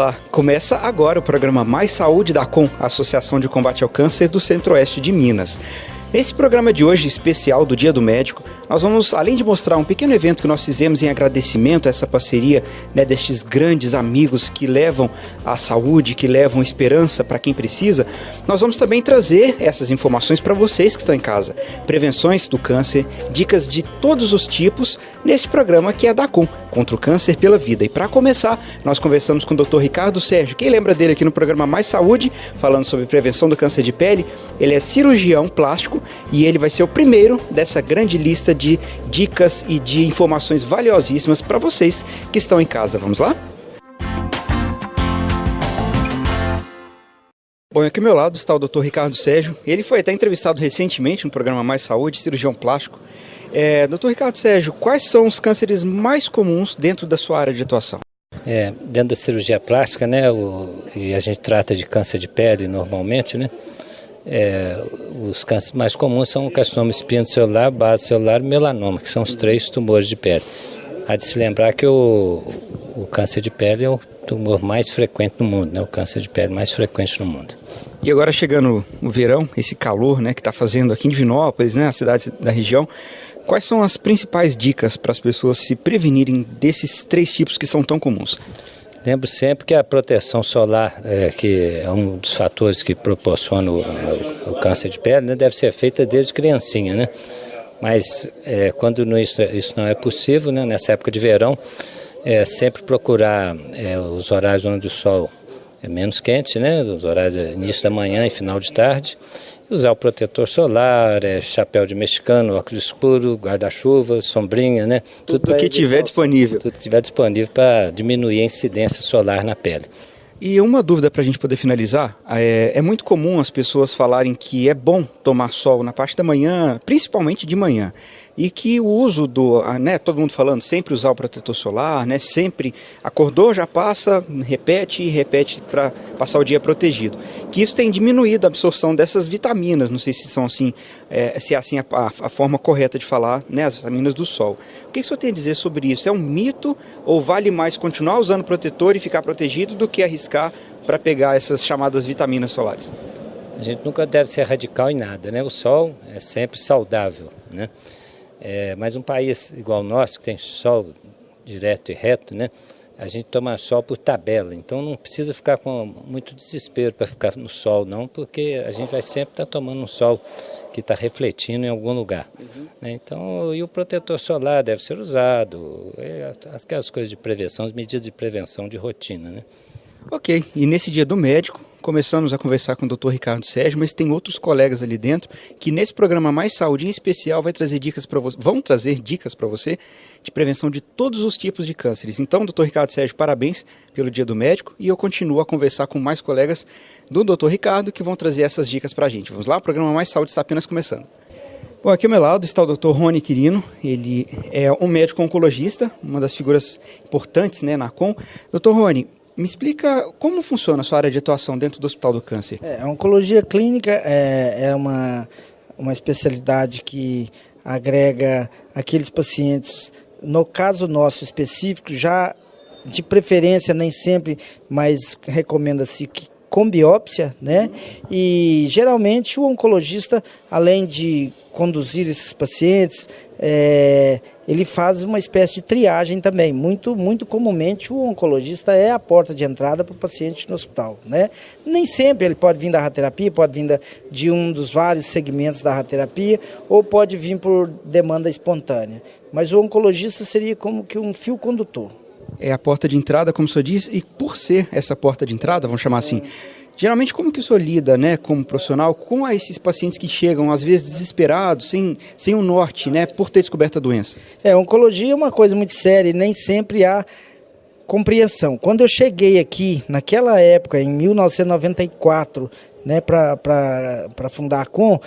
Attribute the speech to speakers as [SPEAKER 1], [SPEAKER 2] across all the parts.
[SPEAKER 1] Olá, começa agora o programa Mais Saúde da ACOM, Associação de Combate ao Câncer do Centro-Oeste de Minas. Nesse programa de hoje, especial do Dia do Médico, nós vamos, além de mostrar um pequeno evento que nós fizemos em agradecimento a essa parceria, destes grandes amigos que levam a saúde, que levam esperança para quem precisa, nós vamos também trazer essas informações para vocês que estão em casa. Prevenções do câncer, dicas de todos os tipos, neste programa que é da ACOM, Contra o Câncer pela Vida. E para começar, nós conversamos com o Dr. Ricardo Sérgio. Quem lembra dele aqui no programa Mais Saúde, falando sobre prevenção do câncer de pele? Ele é cirurgião plástico e ele vai ser o primeiro dessa grande lista de dicas e de informações valiosíssimas para vocês que estão em casa. Vamos lá? Bom, aqui ao meu lado está o Dr. Ricardo Sérgio. Ele foi até entrevistado recentemente no programa Mais Saúde, cirurgião plástico. Dr. Ricardo Sérgio, quais são os cânceres mais comuns dentro da sua área de atuação?
[SPEAKER 2] Dentro da cirurgia plástica, e a gente trata de câncer de pele normalmente, os cânceres mais comuns são o carcinoma espinocelular, base celular e melanoma, que são os três tumores de pele. Há de se lembrar que o câncer de pele é o tumor mais frequente no mundo, o câncer de pele mais frequente no mundo.
[SPEAKER 1] E agora chegando o verão, esse calor que está fazendo aqui em Divinópolis, as cidades da região, quais são as principais dicas para as pessoas se prevenirem desses três tipos que são tão comuns?
[SPEAKER 2] Lembro sempre que a proteção solar, que é um dos fatores que proporciona o câncer de pele, deve ser feita desde criancinha, Mas quando isso não é possível, nessa época de verão, sempre procurar os horários onde o sol é menos quente, os horários início da manhã e final de tarde, usar o protetor solar, chapéu de mexicano, óculos escuro, guarda-chuva, sombrinha,
[SPEAKER 1] Tudo que tiver disponível.
[SPEAKER 2] Tudo que tiver disponível para diminuir a incidência solar na pele.
[SPEAKER 1] E uma dúvida para a gente poder finalizar, é muito comum as pessoas falarem que é bom tomar sol na parte da manhã, principalmente de manhã, e que o uso todo mundo falando, sempre usar o protetor solar, sempre acordou, já passa, repete e repete para passar o dia protegido, que isso tem diminuído a absorção dessas vitaminas, não sei se são assim, se é assim a forma correta de falar, as vitaminas do sol. O que o senhor tem a dizer sobre isso? É um mito ou vale mais continuar usando protetor e ficar protegido do que arriscar para pegar essas chamadas vitaminas solares?
[SPEAKER 2] A gente nunca deve ser radical em nada, O sol é sempre saudável, Mas um país igual o nosso, que tem sol direto e reto, a gente toma sol por tabela, então não precisa ficar com muito desespero para ficar no sol, não, porque a gente vai sempre estar tomando um sol que está refletindo em algum lugar. Então, e o protetor solar deve ser usado, aquelas coisas de prevenção, as medidas de prevenção de rotina,
[SPEAKER 1] Ok, e nesse dia do médico, começamos a conversar com o Dr. Ricardo Sérgio, mas tem outros colegas ali dentro que nesse programa Mais Saúde em especial vão trazer dicas para você de prevenção de todos os tipos de cânceres. Então, Dr. Ricardo Sérgio, parabéns pelo dia do médico e eu continuo a conversar com mais colegas do Dr. Ricardo que vão trazer essas dicas para a gente. Vamos lá, o programa Mais Saúde está apenas começando. Bom, aqui ao meu lado está o Dr. Rony Quirino, ele é um médico oncologista, uma das figuras importantes na ACOM. Dr. Rony, me explica como funciona a sua área de atuação dentro do Hospital do Câncer.
[SPEAKER 3] A oncologia clínica é uma especialidade que agrega aqueles pacientes, no caso nosso específico, já de preferência nem sempre, mas recomenda-se que com biópsia, E geralmente o oncologista, além de conduzir esses pacientes, ele faz uma espécie de triagem também. Muito, muito comumente o oncologista é a porta de entrada para o paciente no hospital, Nem sempre ele pode vir da radioterapia, pode vir de um dos vários segmentos da radioterapia, ou pode vir por demanda espontânea. Mas o oncologista seria como que um fio condutor.
[SPEAKER 1] É a porta de entrada, como o senhor diz, e por ser essa porta de entrada, vamos chamar assim, geralmente como que o senhor lida, como profissional, com esses pacientes que chegam, às vezes, desesperados, sem um norte, por ter descoberto a doença?
[SPEAKER 3] Oncologia é uma coisa muito séria e nem sempre há compreensão. Quando eu cheguei aqui, naquela época, em 1994, para fundar a ACOM,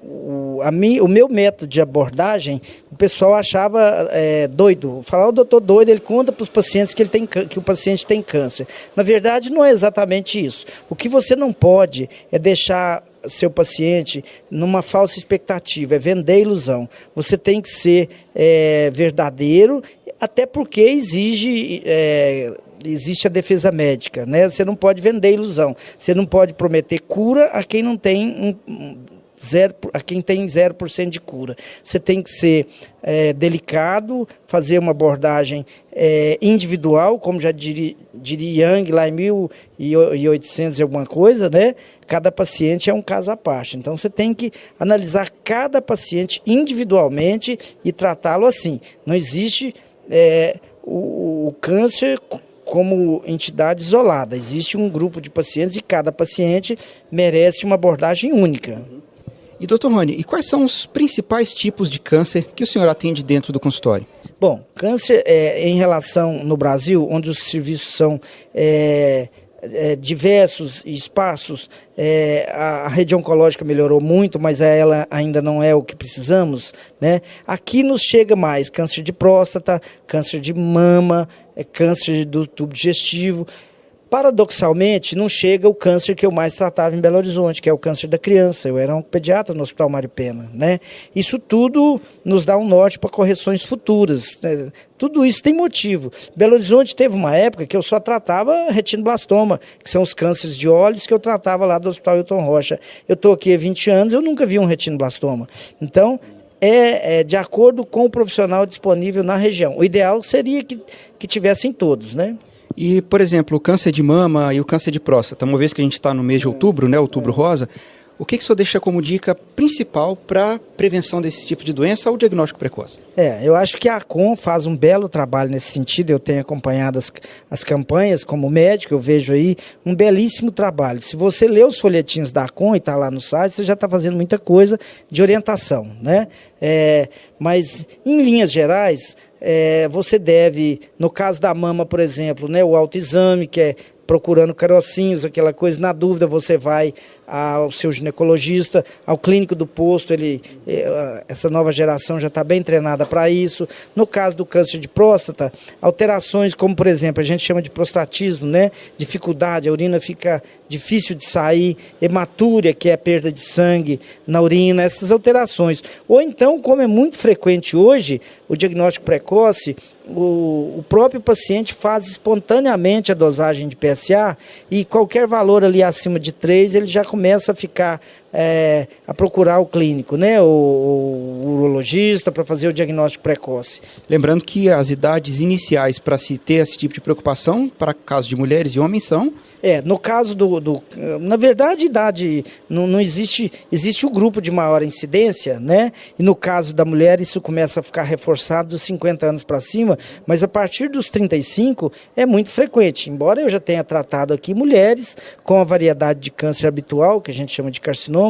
[SPEAKER 3] o meu método de abordagem, o pessoal achava doido. Falar o doutor doido, ele conta para os pacientes que o paciente tem câncer. Na verdade, não é exatamente isso. O que você não pode é deixar seu paciente numa falsa expectativa, é vender ilusão. Você tem que ser verdadeiro, até porque exige existe a defesa médica, né? Você não pode vender ilusão, você não pode prometer cura a quem não tem a quem tem 0% de cura. Você tem que ser delicado, fazer uma abordagem individual, como já diria Jung lá em 1800 e alguma coisa, né? Cada paciente é um caso à parte. Então você tem que analisar cada paciente individualmente e tratá-lo assim. Não existe o câncer como entidade isolada. Existe um grupo de pacientes e cada paciente merece uma abordagem única.
[SPEAKER 1] E doutor Rony, e quais são os principais tipos de câncer que o senhor atende dentro do consultório?
[SPEAKER 3] Bom, câncer em relação no Brasil, onde os serviços são diversos e esparsos, a rede oncológica melhorou muito, mas ela ainda não é o que precisamos, né? Aqui nos chega mais câncer de próstata, câncer de mama, câncer do tubo digestivo. Paradoxalmente, não chega o câncer que eu mais tratava em Belo Horizonte, que é o câncer da criança. Eu era um pediatra no Hospital Mário Pena, né? Isso tudo nos dá um norte para correções futuras, né? Tudo isso tem motivo. Belo Horizonte teve uma época que eu só tratava retinoblastoma, que são os cânceres de olhos que eu tratava lá do Hospital Hilton Rocha. Eu estou aqui há 20 anos, eu nunca vi um retinoblastoma. Então, de acordo com o profissional disponível na região. O ideal seria que tivessem todos, né?
[SPEAKER 1] E, por exemplo, o câncer de mama e o câncer de próstata, uma vez que a gente está no mês de outubro, né, outubro rosa, o que o senhor deixa como dica principal para prevenção desse tipo de doença ou diagnóstico precoce?
[SPEAKER 3] Eu acho que a ACOM faz um belo trabalho nesse sentido. Eu tenho acompanhado as campanhas como médico, eu vejo aí um belíssimo trabalho. Se você lê os folhetinhos da ACOM e está lá no site, você já está fazendo muita coisa de orientação, né? Mas, em linhas gerais, você deve, no caso da mama, por exemplo, né, o autoexame, que é procurando carocinhos, aquela coisa, na dúvida você vai ao seu ginecologista, ao clínico do posto, essa nova geração já está bem treinada para isso. No caso do câncer de próstata, alterações como, por exemplo, a gente chama de prostatismo, né? Dificuldade, a urina fica difícil de sair, hematúria, que é a perda de sangue na urina, essas alterações. Ou então, como é muito frequente hoje, o diagnóstico precoce, o próprio paciente faz espontaneamente a dosagem de PSA e qualquer valor ali acima de 3, ele já começa a ficar a procurar o clínico, né? O urologista para fazer o diagnóstico precoce.
[SPEAKER 1] Lembrando que as idades iniciais para se ter esse tipo de preocupação, para casos de mulheres e homens, são...
[SPEAKER 3] no caso na verdade, idade, não existe o grupo de maior incidência, né? E no caso da mulher, isso começa a ficar reforçado dos 50 anos para cima, mas a partir dos 35 é muito frequente, embora eu já tenha tratado aqui mulheres com a variedade de câncer habitual, que a gente chama de carcinoma,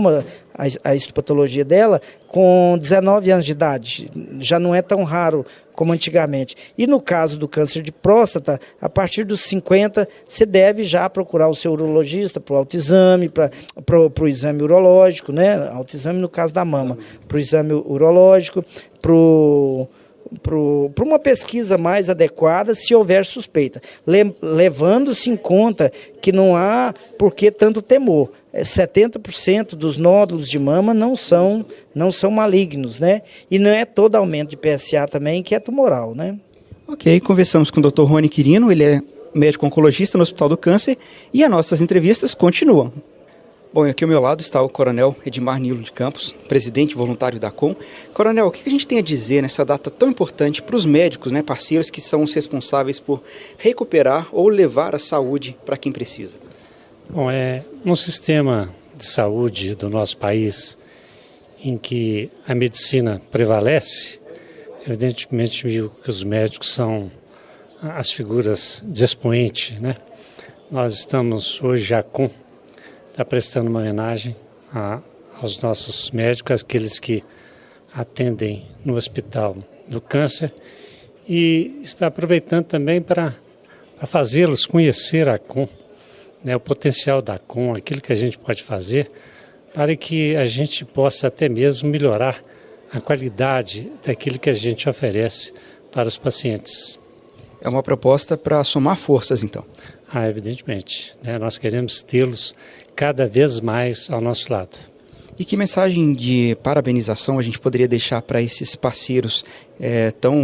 [SPEAKER 3] a histopatologia dela, com 19 anos de idade, já não é tão raro como antigamente. E no caso do câncer de próstata, a partir dos 50, você deve já procurar o seu urologista para o autoexame, para o exame urológico, né? Autoexame no caso da mama, para o exame urológico, para uma pesquisa mais adequada, se houver suspeita, levando-se em conta que não há por que tanto temor. 70% dos nódulos de mama não são malignos, né? E não é todo aumento de PSA também que é tumoral, né?
[SPEAKER 1] Ok, conversamos com o Dr. Rony Quirino, ele é médico oncologista no Hospital do Câncer e as nossas entrevistas continuam. Bom, e aqui ao meu lado está o Coronel Edmar Nilo de Campos, presidente voluntário da ACOM. Coronel, o que a gente tem a dizer nessa data tão importante para os médicos, né, parceiros que são os responsáveis por recuperar ou levar a saúde para quem precisa?
[SPEAKER 4] Bom, no sistema de saúde do nosso país, em que a medicina prevalece, evidentemente que os médicos são as figuras de expoente, né? Nós estamos hoje já está prestando uma homenagem aos nossos médicos, aqueles que atendem no Hospital do Câncer, e está aproveitando também para fazê-los conhecer a ACOM, né, o potencial da ACOM, aquilo que a gente pode fazer para que a gente possa até mesmo melhorar a qualidade daquilo que a gente oferece para os pacientes.
[SPEAKER 1] É uma proposta para somar forças, então.
[SPEAKER 4] Evidentemente, né? Nós queremos tê-los cada vez mais ao nosso lado.
[SPEAKER 1] E que mensagem de parabenização a gente poderia deixar para esses parceiros tão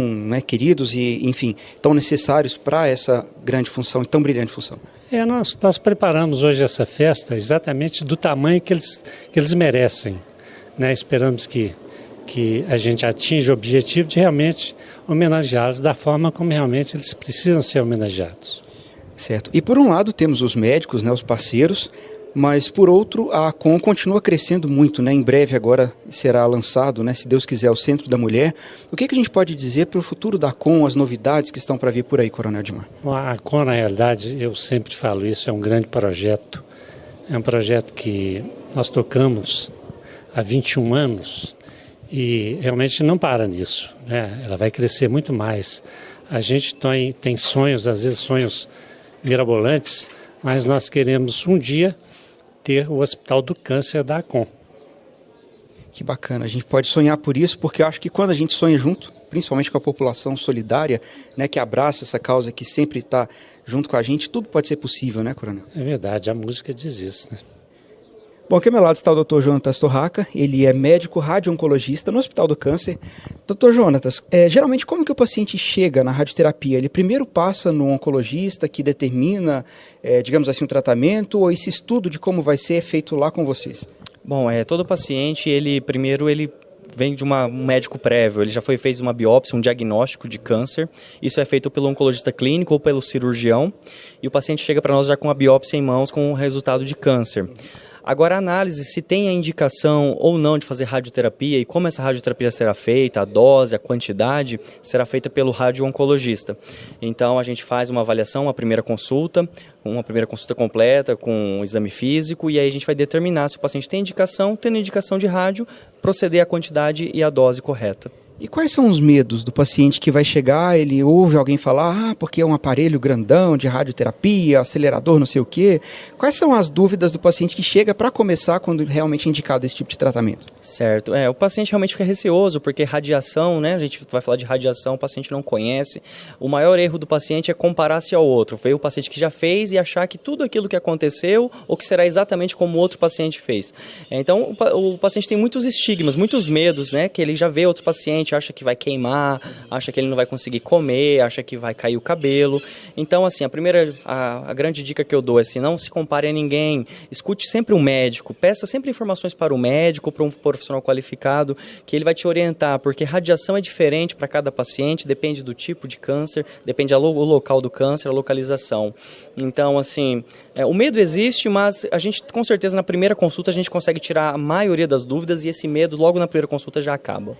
[SPEAKER 1] queridos e, enfim, tão necessários para essa grande função e tão brilhante função?
[SPEAKER 4] Nós preparamos hoje essa festa exatamente do tamanho que eles merecem, né? Esperamos que a gente atinja o objetivo de realmente homenageá-los da forma como realmente eles precisam ser homenageados.
[SPEAKER 1] Certo. E por um lado temos os médicos, os parceiros, mas por outro a ACOM continua crescendo muito, Em breve agora será lançado, se Deus quiser, o Centro da Mulher. O que a gente pode dizer para o futuro da ACOM, as novidades que estão para vir por aí, Coronel Edmar?
[SPEAKER 4] A ACOM, na realidade, eu sempre falo isso, é um grande projeto. É um projeto que nós tocamos há 21 anos e realmente não para nisso, Ela vai crescer muito mais. A gente tem sonhos, às vezes sonhos mirabolantes, mas nós queremos um dia ter o Hospital do Câncer da ACOM.
[SPEAKER 1] Que bacana, a gente pode sonhar por isso, porque eu acho que quando a gente sonha junto, principalmente com a população solidária, que abraça essa causa, que sempre está junto com a gente, tudo pode ser possível, Coronel?
[SPEAKER 4] É verdade, a música diz isso,
[SPEAKER 1] Bom, aqui ao meu lado está o Dr. Jonatas Torraca, ele é médico radio-oncologista no Hospital do Câncer. Dr. Jonatas, geralmente como que o paciente chega na radioterapia? Ele primeiro passa no oncologista que determina, digamos assim, o tratamento, ou esse estudo de como vai ser feito lá com vocês?
[SPEAKER 5] Bom, todo paciente, primeiro vem de um médico prévio, ele já foi feito uma biópsia, um diagnóstico de câncer. Isso é feito pelo oncologista clínico ou pelo cirurgião, e o paciente chega para nós já com a biópsia em mãos com o resultado de câncer. Agora, a análise, se tem a indicação ou não de fazer radioterapia e como essa radioterapia será feita, a dose, a quantidade, será feita pelo radio-oncologista. Então, a gente faz uma avaliação, uma primeira consulta completa com um exame físico, e aí a gente vai determinar se o paciente tem indicação, tendo indicação de rádio, proceder à quantidade e à dose correta.
[SPEAKER 1] E quais são os medos do paciente que vai chegar, ele ouve alguém falar, porque é um aparelho grandão de radioterapia, acelerador, não sei o quê. Quais são as dúvidas do paciente que chega para começar quando realmente é indicado esse tipo de tratamento?
[SPEAKER 5] Certo. O paciente realmente fica receoso, porque radiação, a gente vai falar de radiação, o paciente não conhece. O maior erro do paciente é comparar-se ao outro. Ver o paciente que já fez e achar que tudo aquilo que aconteceu ou que será exatamente como o outro paciente fez. Então, o paciente tem muitos estigmas, muitos medos, que ele já vê outro paciente, acha que vai queimar, acha que ele não vai conseguir comer, acha que vai cair o cabelo. Então, assim, a grande dica que eu dou é assim, não se compare a ninguém, escute sempre um médico, peça sempre informações para o médico, para um profissional qualificado, que ele vai te orientar, porque radiação é diferente para cada paciente, depende do tipo de câncer, depende do local do câncer, a localização. Então, assim, o medo existe, mas a gente, com certeza, na primeira consulta, a gente consegue tirar a maioria das dúvidas e esse medo, logo na primeira consulta, já acaba.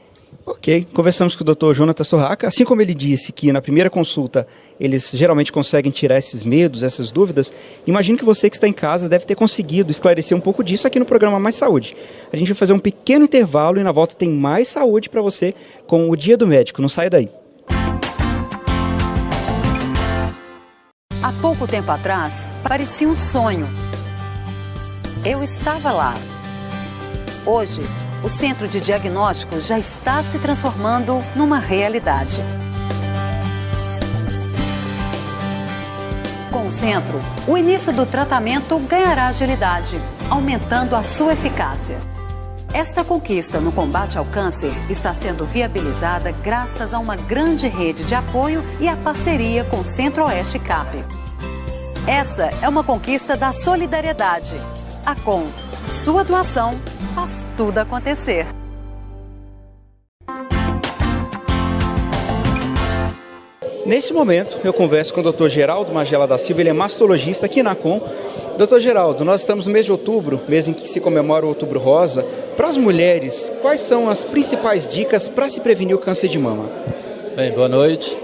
[SPEAKER 1] Ok, conversamos com o Dr. Jonatas Torraca. Assim como ele disse que na primeira consulta eles geralmente conseguem tirar esses medos, essas dúvidas, imagino que você que está em casa deve ter conseguido esclarecer um pouco disso aqui no programa Mais Saúde. A gente vai fazer um pequeno intervalo e na volta tem mais saúde para você com o Dia do Médico. Não saia daí.
[SPEAKER 6] Há pouco tempo atrás, parecia um sonho. Eu estava lá. Hoje, o Centro de Diagnóstico já está se transformando numa realidade. Com o centro, o início do tratamento ganhará agilidade, aumentando a sua eficácia. Esta conquista no combate ao câncer está sendo viabilizada graças a uma grande rede de apoio e a parceria com o Centro-Oeste CAP. Essa é uma conquista da solidariedade. A ACOM, sua doação faz tudo acontecer.
[SPEAKER 1] Nesse momento, eu converso com o Dr. Geraldo Magela da Silva, ele é mastologista aqui na ACOM. Dr. Geraldo, nós estamos no mês de outubro, mês em que se comemora o Outubro Rosa. Para as mulheres, quais são as principais dicas para se prevenir o câncer de mama?
[SPEAKER 7] Bem, boa noite.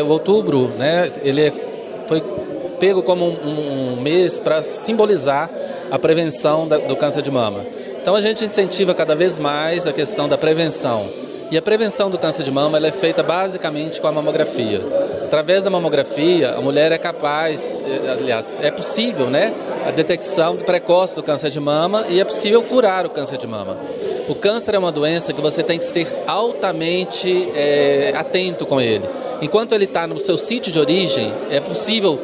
[SPEAKER 7] O outubro, ele foi pego como um mês para simbolizar a prevenção do câncer de mama. Então a gente incentiva cada vez mais a questão da prevenção. E a prevenção do câncer de mama ela é feita basicamente com a mamografia. Através da mamografia, a mulher é capaz, aliás, é possível, a detecção precoce do câncer de mama e é possível curar o câncer de mama. O câncer é uma doença que você tem que ser altamente atento com ele. Enquanto ele está no seu sítio de origem, é possível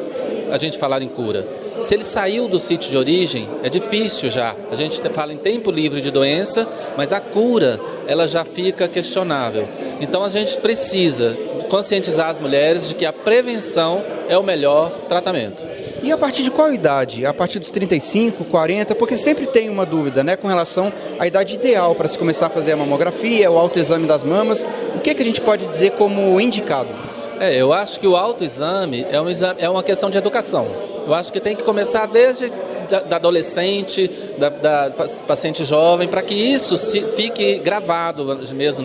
[SPEAKER 7] a gente falar em cura. Se ele saiu do sítio de origem, é difícil já. A gente fala em tempo livre de doença, mas a cura, ela já fica questionável. Então a gente precisa conscientizar as mulheres de que a prevenção é o melhor tratamento.
[SPEAKER 1] E a partir de qual idade? A partir dos 35, 40? Porque sempre tem uma dúvida, né, com relação à idade ideal para se começar a fazer a mamografia, o autoexame das mamas. O que a gente pode dizer como indicado?
[SPEAKER 7] Eu acho que o autoexame é uma questão de educação. Eu acho que tem que começar desde da adolescente, da paciente jovem, para que isso fique gravado mesmo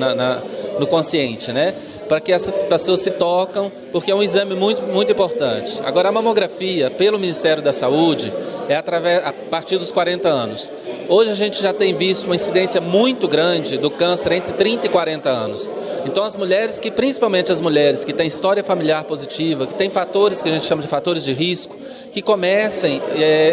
[SPEAKER 7] no consciente, né? Para que essas pessoas se tocam, porque é um exame muito, muito importante. Agora, a mamografia, pelo Ministério da Saúde, é a partir dos 40 anos. Hoje a gente já tem visto uma incidência muito grande do câncer entre 30 e 40 anos. Então as mulheres, principalmente as mulheres que têm história familiar positiva, que têm fatores que a gente chama de fatores de risco, que comecem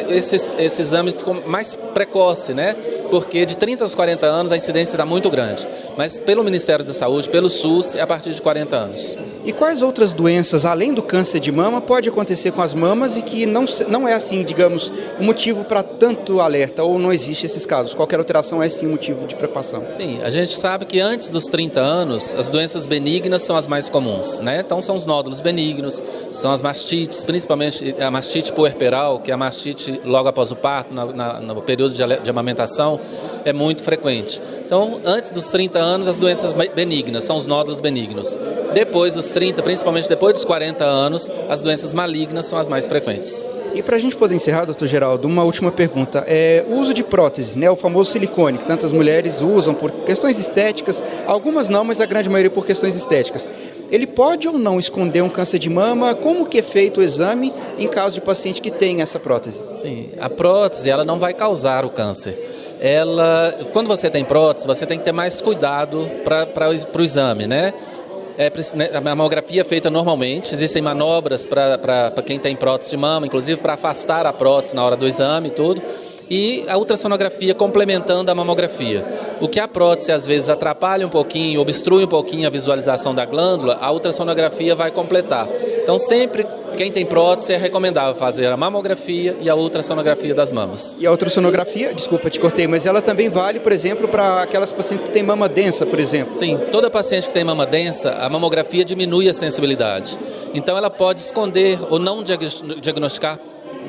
[SPEAKER 7] esses exames mais precoce, né? Porque de 30 aos 40 anos a incidência está muito grande. Mas pelo Ministério da Saúde, pelo SUS, é a partir de 40 anos.
[SPEAKER 1] E quais outras doenças, além do câncer de mama, pode acontecer com as mamas e que não é assim, digamos, um motivo para tanto alerta, ou não existe esses casos? Qualquer alteração é sim motivo de preocupação?
[SPEAKER 7] Sim, a gente sabe que antes dos 30 anos, as doenças benignas são as mais comuns, né? Então são os nódulos benignos, são as mastites, principalmente a mastite puerperal, que é a mastite logo após o parto, no período de amamentação, é muito frequente. Então, antes dos 30 anos, as doenças benignas, são os nódulos benignos. Depois dos 30, principalmente depois dos 40 anos, as doenças malignas são as mais frequentes.
[SPEAKER 1] E para a gente poder encerrar, doutor Geraldo, uma última pergunta. O uso de prótese, né, o famoso silicone, que tantas mulheres usam por questões estéticas, algumas não, mas a grande maioria por questões estéticas. Ele pode ou não esconder um câncer de mama? Como que é feito o exame em caso de paciente que tem essa prótese?
[SPEAKER 7] Sim, a prótese ela não vai causar o câncer. Quando você tem prótese, você tem que ter mais cuidado para o exame, né? A mamografia é feita normalmente, existem manobras para quem tem prótese de mama, inclusive para afastar a prótese na hora do exame e tudo. E a ultrassonografia complementando a mamografia. O que a prótese às vezes atrapalha um pouquinho, obstrui um pouquinho a visualização da glândula, a ultrassonografia vai completar. Então sempre quem tem prótese é recomendável fazer a mamografia e a ultrassonografia das mamas.
[SPEAKER 1] E a ultrassonografia, desculpa, te cortei, mas ela também vale, por exemplo, para aquelas pacientes que têm mama densa, por exemplo?
[SPEAKER 7] Sim, toda paciente que tem mama densa, a mamografia diminui a sensibilidade. Então ela pode esconder ou não diagnosticar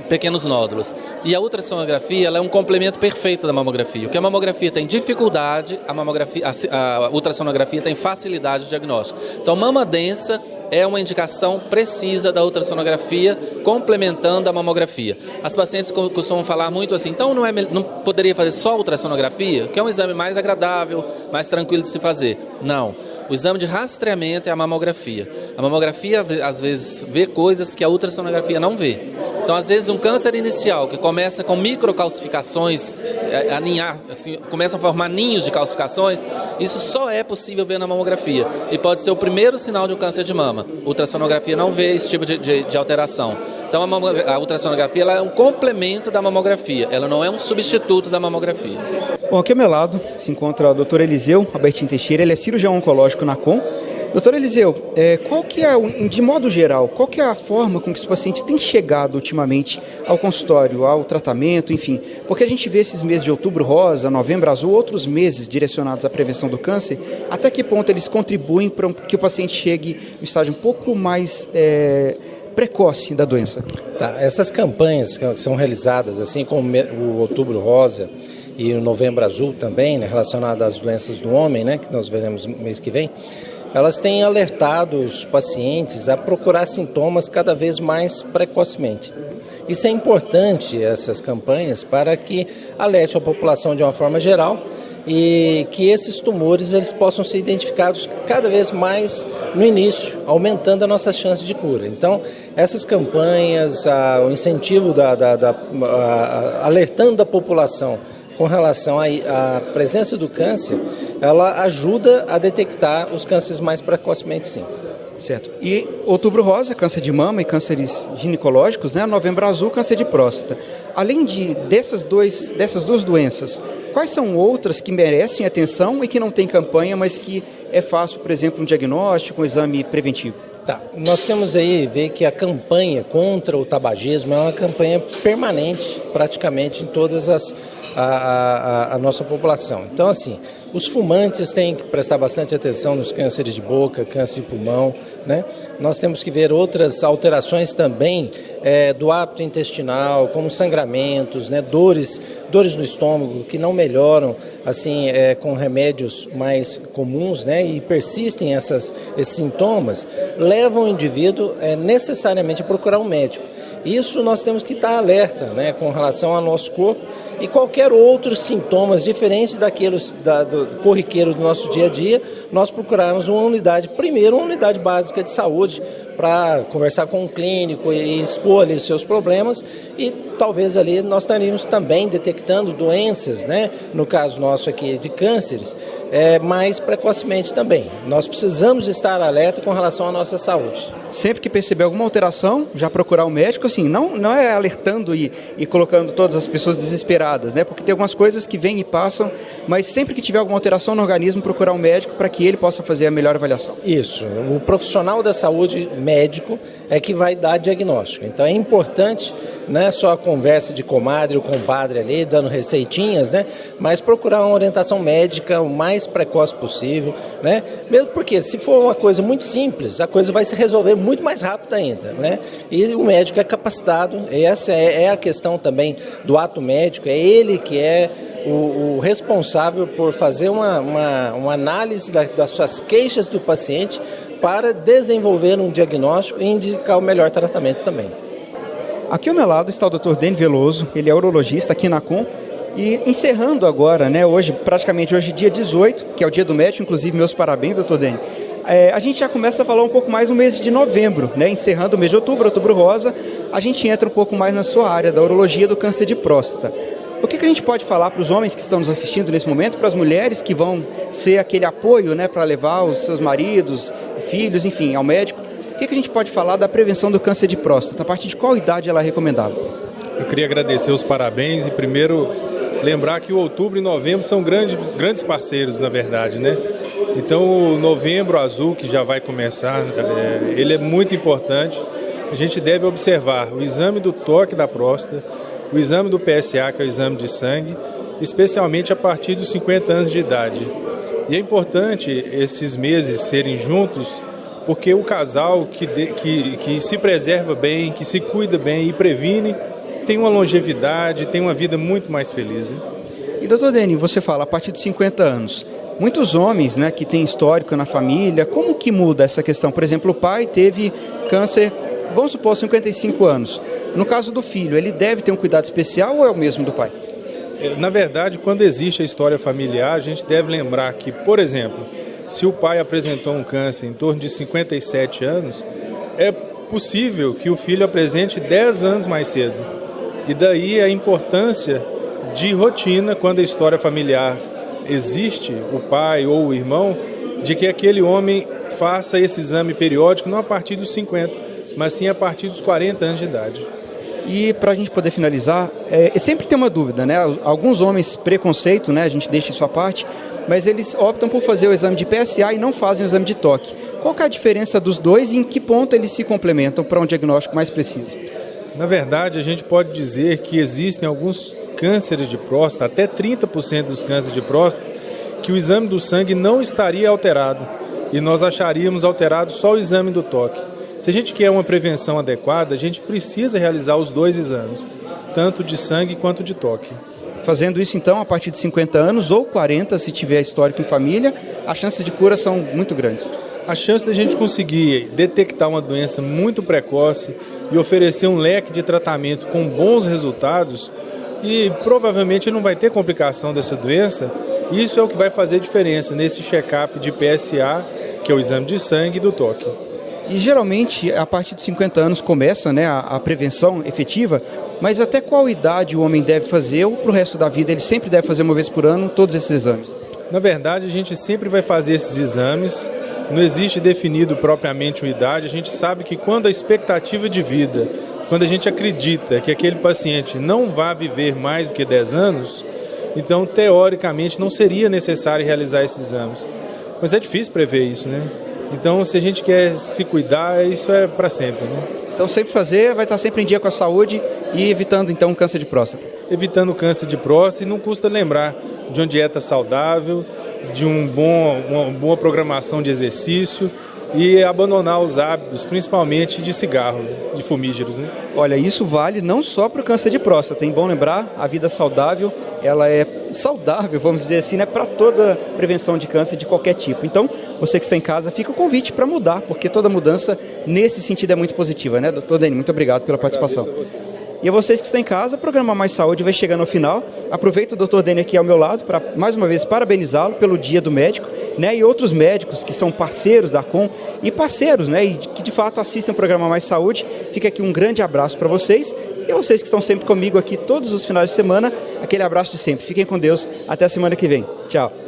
[SPEAKER 7] pequenos nódulos. E a ultrassonografia ela é um complemento perfeito da mamografia. O que a mamografia tem dificuldade, a ultrassonografia tem facilidade de diagnóstico. Então, mama densa é uma indicação precisa da ultrassonografia, complementando a mamografia. As pacientes costumam falar muito assim, então não poderia fazer só a ultrassonografia, que é um exame mais agradável, mais tranquilo de se fazer. Não. O exame de rastreamento é a mamografia. A mamografia, às vezes, vê coisas que a ultrassonografia não vê. Então, às vezes, um câncer inicial que começa com microcalcificações, começam a formar ninhos de calcificações, isso só é possível ver na mamografia. E pode ser o primeiro sinal de um câncer de mama. A ultrassonografia não vê esse tipo de alteração. Então, a ultrassonografia ela é um complemento da mamografia. Ela não é um substituto da mamografia.
[SPEAKER 1] Bom, aqui ao meu lado se encontra o Dr. Eliseu Albertin Teixeira, ele é cirurgião oncológico na COM. Doutor Eliseu, qual que é, de modo geral, qual que é a forma com que os pacientes têm chegado ultimamente ao consultório, ao tratamento, enfim? Porque a gente vê esses meses de outubro rosa, novembro azul, outros meses direcionados à prevenção do câncer, até que ponto eles contribuem para que o paciente chegue no estágio um pouco mais precoce da doença?
[SPEAKER 8] Tá, essas campanhas que são realizadas, assim como o outubro rosa e o novembro azul também, né, relacionadas às doenças do homem, né, que nós veremos no mês que vem, elas têm alertado os pacientes a procurar sintomas cada vez mais precocemente. Isso é importante, essas campanhas, para que alerte a população de uma forma geral e que esses tumores eles possam ser identificados cada vez mais no início, aumentando a nossa chance de cura. Então, essas campanhas, o incentivo alertando a população com relação à presença do câncer, ela ajuda a detectar os cânceres mais precocemente, sim.
[SPEAKER 1] Certo. E outubro rosa, câncer de mama e cânceres ginecológicos, né? Novembro azul, câncer de próstata. Além dessas duas doenças, quais são outras que merecem atenção e que não tem campanha, mas que é fácil, por exemplo, um diagnóstico, um exame preventivo?
[SPEAKER 8] Tá, nós temos aí, ver que a campanha contra o tabagismo é uma campanha permanente, praticamente, em todas a nossa população. Então, assim, os fumantes têm que prestar bastante atenção nos cânceres de boca, câncer de pulmão, né? Nós temos que ver outras alterações também do hábito intestinal, como sangramentos, né? Dores no estômago que não melhoram assim com remédios mais comuns, né? E persistem esses sintomas, levam o indivíduo necessariamente a procurar um médico. Isso nós temos que estar alerta, né? Com relação ao nosso corpo e qualquer outros sintomas diferentes daqueles do corriqueiro do nosso dia a dia, nós procurarmos uma unidade básica de saúde para conversar com um clínico e expor ali os seus problemas e talvez ali nós estaríamos também detectando doenças, né? No caso nosso aqui de cânceres, mais precocemente também. Nós precisamos estar alerta com relação à nossa saúde.
[SPEAKER 1] Sempre que perceber alguma alteração, já procurar um médico, assim, não é alertando e colocando todas as pessoas desesperadas, né? Porque tem algumas coisas que vêm e passam, mas sempre que tiver alguma alteração no organismo, procurar um médico para que ele possa fazer a melhor avaliação.
[SPEAKER 8] Isso, o profissional da saúde médico é que vai dar diagnóstico. Então é importante, não é só a conversa de comadre ou compadre ali, dando receitinhas, né? Mas procurar uma orientação médica o mais precoce possível, né? Mesmo porque se for uma coisa muito simples, a coisa vai se resolver muito mais rápido ainda, né? E o médico é capacitado, essa é a questão também do ato médico, é ele que é o responsável por fazer uma análise das suas queixas do paciente para desenvolver um diagnóstico e indicar o melhor tratamento também.
[SPEAKER 1] Aqui ao meu lado está o Dr. Deni Veloso, ele é urologista aqui na Com. E encerrando agora, né, praticamente hoje dia 18, que é o dia do médico, inclusive meus parabéns, Dr. Deni. A gente já começa a falar um pouco mais no mês de novembro, né, encerrando o mês de outubro rosa, a gente entra um pouco mais na sua área da urologia do câncer de próstata. O que a gente pode falar para os homens que estão nos assistindo nesse momento, para as mulheres que vão ser aquele apoio, né, para levar os seus maridos, filhos, enfim, ao médico? O que a gente pode falar da prevenção do câncer de próstata? A partir de qual idade ela é recomendável?
[SPEAKER 9] Eu queria agradecer os parabéns e primeiro lembrar que o outubro e novembro são grandes parceiros, na verdade, né? Então o novembro azul, que já vai começar, ele é muito importante. A gente deve observar o exame do toque da próstata, o exame do PSA, que é o exame de sangue, especialmente a partir dos 50 anos de idade. E é importante esses meses serem juntos, porque o casal que se preserva bem, que se cuida bem e previne, tem uma longevidade, tem uma vida muito mais feliz. Né?
[SPEAKER 1] E doutor Deni, você fala a partir de 50 anos, muitos homens, né, que têm histórico na família, como que muda essa questão? Por exemplo, o pai teve câncer, vamos supor, 55 anos. No caso do filho, ele deve ter um cuidado especial ou é o mesmo do pai?
[SPEAKER 9] Na verdade, quando existe a história familiar, a gente deve lembrar que, por exemplo, se o pai apresentou um câncer em torno de 57 anos, é possível que o filho apresente 10 anos mais cedo. E daí a importância de rotina, quando a história familiar existe, o pai ou o irmão, de que aquele homem faça esse exame periódico não a partir dos 50, mas sim a partir dos 40 anos de idade.
[SPEAKER 1] E para a gente poder finalizar, sempre tem uma dúvida, né? Alguns homens, preconceito, né? A gente deixa isso à parte, mas eles optam por fazer o exame de PSA e não fazem o exame de toque. Qual que é a diferença dos dois e em que ponto eles se complementam para um diagnóstico mais preciso?
[SPEAKER 9] Na verdade, a gente pode dizer que existem alguns cânceres de próstata, até 30% dos cânceres de próstata, que o exame do sangue não estaria alterado e nós acharíamos alterado só o exame do toque. Se a gente quer uma prevenção adequada, a gente precisa realizar os dois exames, tanto de sangue quanto de toque.
[SPEAKER 1] Fazendo isso, então, a partir de 50 anos ou 40, se tiver histórico em família, as chances de cura são muito grandes.
[SPEAKER 9] A chance da gente conseguir detectar uma doença muito precoce e oferecer um leque de tratamento com bons resultados, e provavelmente não vai ter complicação dessa doença, isso é o que vai fazer diferença nesse check-up de PSA, que é o exame de sangue, e do toque.
[SPEAKER 1] E geralmente, a partir de 50 anos começa, né, a prevenção efetiva, mas até qual idade o homem deve fazer ou para o resto da vida ele sempre deve fazer uma vez por ano todos esses exames?
[SPEAKER 9] Na verdade, a gente sempre vai fazer esses exames, não existe definido propriamente uma idade, a gente sabe que quando a expectativa de vida, quando a gente acredita que aquele paciente não vai viver mais do que 10 anos, então teoricamente não seria necessário realizar esses exames. Mas é difícil prever isso, né? Então, se a gente quer se cuidar, isso é para sempre, né?
[SPEAKER 1] Então, sempre fazer, vai estar sempre em dia com a saúde e evitando, então, o câncer de próstata.
[SPEAKER 9] Evitando o câncer de próstata, e não custa lembrar de uma dieta saudável, de uma boa programação de exercício e abandonar os hábitos, principalmente de cigarro, de fumígeros, né?
[SPEAKER 1] Olha, isso vale não só para o câncer de próstata, é bom lembrar, a vida saudável, ela é saudável, vamos dizer assim, né, para toda prevenção de câncer de qualquer tipo. Então, você que está em casa, fica o convite para mudar, porque toda mudança nesse sentido é muito positiva, né, doutor Deni? Muito obrigado pela participação. E a vocês que estão em casa, o programa Mais Saúde vai chegando ao final. Aproveito o Dr. Deni aqui ao meu lado para, mais uma vez, parabenizá-lo pelo Dia do Médico, né? E outros médicos que são parceiros da ACOM e parceiros, né? E que, de fato, assistem ao programa Mais Saúde. Fica aqui um grande abraço para vocês. E a vocês que estão sempre comigo aqui todos os finais de semana, aquele abraço de sempre. Fiquem com Deus. Até a semana que vem. Tchau.